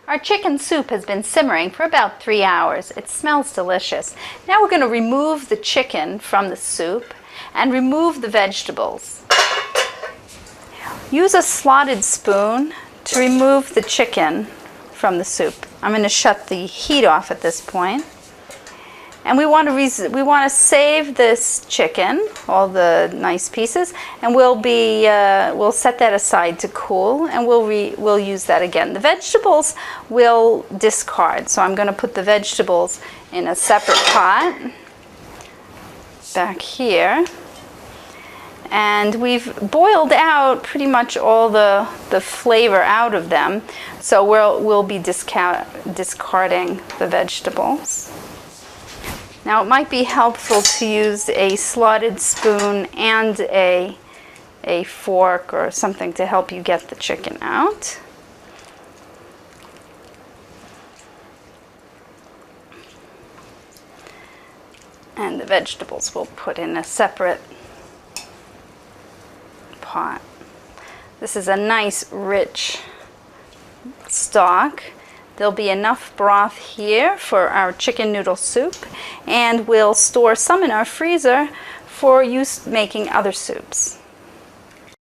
Our chicken soup has been simmering for about 3 hours. It smells delicious. Now we're going to remove the chicken from the soup and remove the vegetables. Use a slotted spoon to remove the chicken from the soup. I'm going to shut the heat off at this point. And we want to save this chicken, all the nice pieces, and we'll set that aside to cool, and we'll use that again. The vegetables we'll discard, so I'm going to put the vegetables in a separate pot back here. And we've boiled out pretty much all the flavor out of them, so we'll be discarding the vegetables. Now it might be helpful to use a slotted spoon and a fork or something to help you get the chicken out. And the vegetables we'll put in a separate pot. This is a nice rich stock. There'll be enough broth here for our chicken noodle soup, and we'll store some in our freezer for use making other soups.